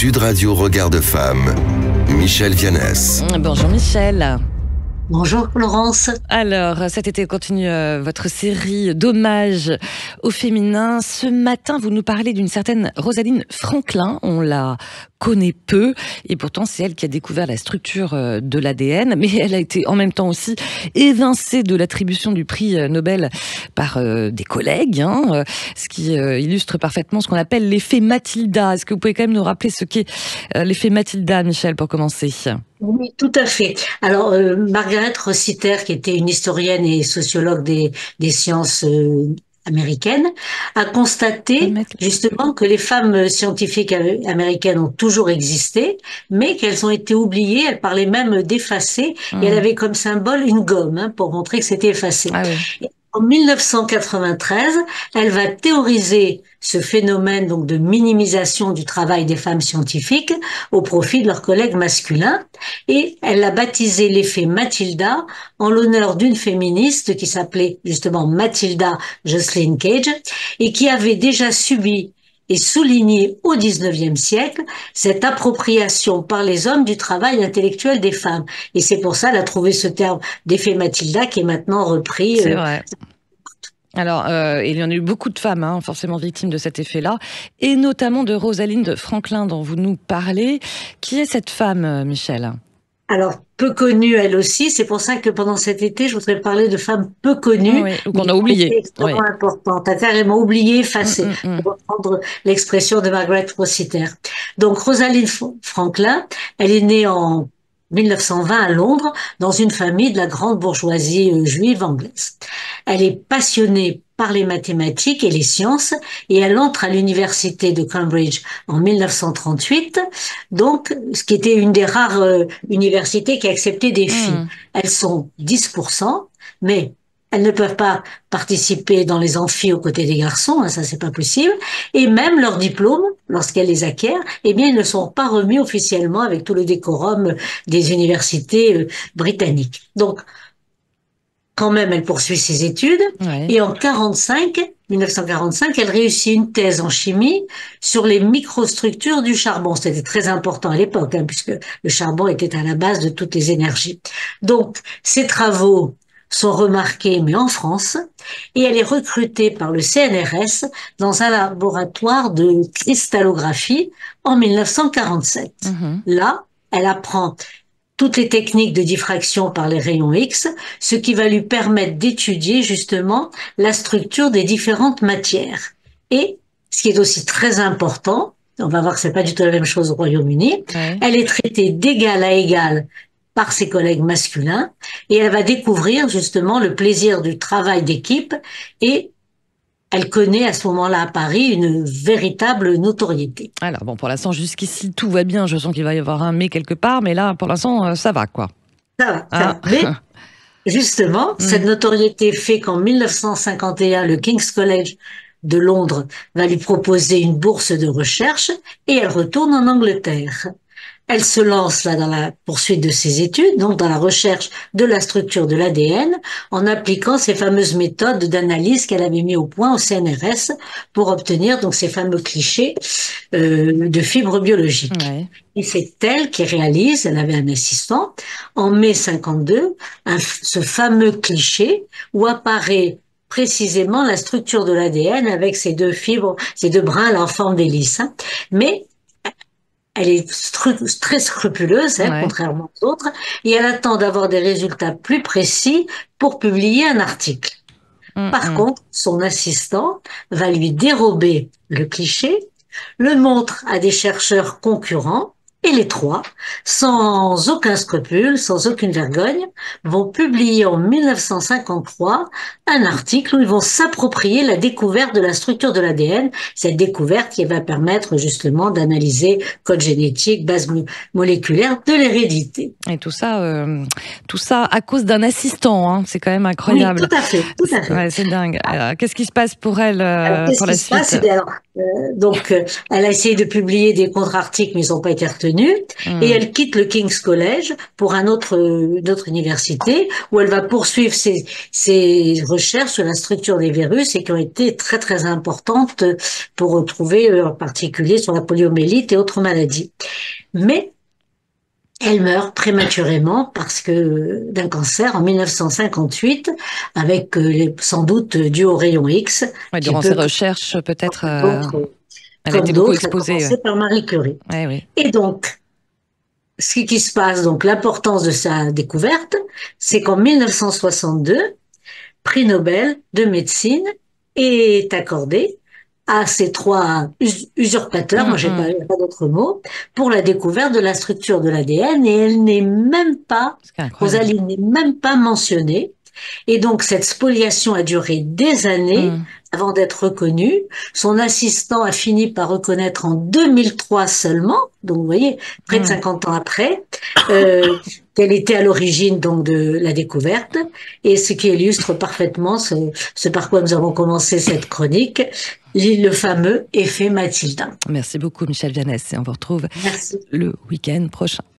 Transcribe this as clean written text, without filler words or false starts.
Sud Radio Regard de Femme, Michel Vianès. Bonjour Michel. Bonjour Florence. Alors, cet été continue votre série d'hommages au féminin. Ce matin, vous nous parlez d'une certaine Rosalind Franklin. On la connaît peu et pourtant c'est elle qui a découvert la structure de l'ADN, mais elle a été en même temps aussi évincée de l'attribution du prix Nobel par des collègues, ce qui illustre parfaitement ce qu'on appelle l'effet Mathilda. Est-ce que vous pouvez quand même nous rappeler ce qu'est l'effet Mathilda, Michel, pour commencer ? Oui, tout à fait. Alors, Margaret Rossiter, qui était une historienne et sociologue des sciences américaine, a constaté justement que les femmes scientifiques américaines ont toujours existé, mais qu'elles ont été oubliées. Elle parlait même d'effacer, et elle avait comme symbole une gomme pour montrer que c'était effacé. Ah oui. En 1993, elle va théoriser ce phénomène donc de minimisation du travail des femmes scientifiques au profit de leurs collègues masculins, et elle a baptisé l'effet Mathilda en l'honneur d'une féministe qui s'appelait justement Mathilda Jocelyn Gage et qui avait déjà subi et souligné au XIXe siècle cette appropriation par les hommes du travail intellectuel des femmes. Et c'est pour ça qu'elle a trouvé ce terme d'effet Mathilda qui est maintenant repris. C'est vrai. Alors, il y en a eu beaucoup de femmes, forcément victimes de cet effet-là, et notamment de Rosalind Franklin, dont vous nous parlez. Qui est cette femme, Michel ? Alors, peu connue elle aussi, c'est pour ça que pendant cet été, je voudrais parler de femmes peu connues. Oui, ou qu'on a oubliées. Extrêmement importantes, à carrément oubliées, effacées, pour reprendre l'expression de Margaret Rossiter. Donc, Rosalind Franklin, elle est née en 1920 à Londres, dans une famille de la grande bourgeoisie juive anglaise. Elle est passionnée par les mathématiques et les sciences, et elle entre à l'université de Cambridge en 1938, donc ce qui était une des rares universités qui acceptait des filles. Elles sont 10%, mais elles ne peuvent pas participer dans les amphis aux côtés des garçons, ça c'est pas possible. Et même leurs diplômes, lorsqu'elles les acquièrent, eh bien ils ne sont pas remis officiellement avec tout le décorum des universités britanniques. Donc, quand même, elle poursuit ses études. Ouais. Et en 1945, elle réussit une thèse en chimie sur les microstructures du charbon. C'était très important à l'époque, puisque le charbon était à la base de toutes les énergies. Donc, ses travaux sont remarqués, mais en France, et elle est recrutée par le CNRS dans un laboratoire de cristallographie en 1947. Là, elle apprend toutes les techniques de diffraction par les rayons X, ce qui va lui permettre d'étudier justement la structure des différentes matières. Et ce qui est aussi très important, on va voir que c'est pas du tout la même chose au Royaume-Uni, elle est traitée d'égal à égal par ses collègues masculins et elle va découvrir justement le plaisir du travail d'équipe et elle connaît à ce moment-là à Paris une véritable notoriété. Alors bon, pour l'instant, jusqu'ici, tout va bien. Je sens qu'il va y avoir un mais quelque part, mais là, pour l'instant, ça va, quoi. Ça va. Mais justement, cette notoriété fait qu'en 1951, le King's College de Londres va lui proposer une bourse de recherche et elle retourne en Angleterre. Elle se lance là dans la poursuite de ses études, donc dans la recherche de la structure de l'ADN, en appliquant ces fameuses méthodes d'analyse qu'elle avait mis au point au CNRS pour obtenir donc ces fameux clichés de fibres biologiques. Ouais. Et c'est elle qui réalise, elle avait un assistant, en mai 52, ce fameux cliché où apparaît précisément la structure de l'ADN avec ces deux fibres, ces deux brins là en forme d'hélice. Mais elle est très scrupuleuse, contrairement aux autres, et elle attend d'avoir des résultats plus précis pour publier un article. Par contre, son assistant va lui dérober le cliché, le montre à des chercheurs concurrents, et les trois, sans aucun scrupule, sans aucune vergogne, vont publier en 1953 un article où ils vont s'approprier la découverte de la structure de l'ADN, cette découverte qui va permettre justement d'analyser code génétique, base moléculaire de l'hérédité. Et tout ça à cause d'un assistant, c'est quand même incroyable. Oui, tout à fait. Ouais, c'est dingue. Alors, qu'est-ce qui se passe pour elle pour la suite ? Donc, elle a essayé de publier des contre-articles, mais ils n'ont pas été retenus. Et elle quitte le King's College pour une autre université où elle va poursuivre ses recherches sur la structure des virus et qui ont été très, très importantes pour trouver, en particulier, sur la poliomyélite et autres maladies. Mais elle meurt prématurément parce que d'un cancer en 1958, avec sans doute dû au rayon X. Ouais, durant ses recherches, peut-être, elle a comme été beaucoup d'autres, a exposée. commencé par Marie Curie. Ouais, oui. Et donc, ce qui se passe, donc l'importance de sa découverte, c'est qu'en 1962, prix Nobel de médecine est accordé à ces trois usurpateurs, moi j'ai pas d'autre mot, pour la découverte de la structure de l'ADN, et elle n'est même pas, Rosaline n'est même pas mentionnée. Et donc cette spoliation a duré des années avant d'être reconnue. Son assistant a fini par reconnaître en 2003 seulement, donc vous voyez, près de 50 ans après, qu'elle était à l'origine donc de la découverte, et ce qui illustre parfaitement ce par quoi nous avons commencé cette chronique, le fameux effet Mathilda. Merci beaucoup Michel Vianès, et on vous retrouve le week-end prochain.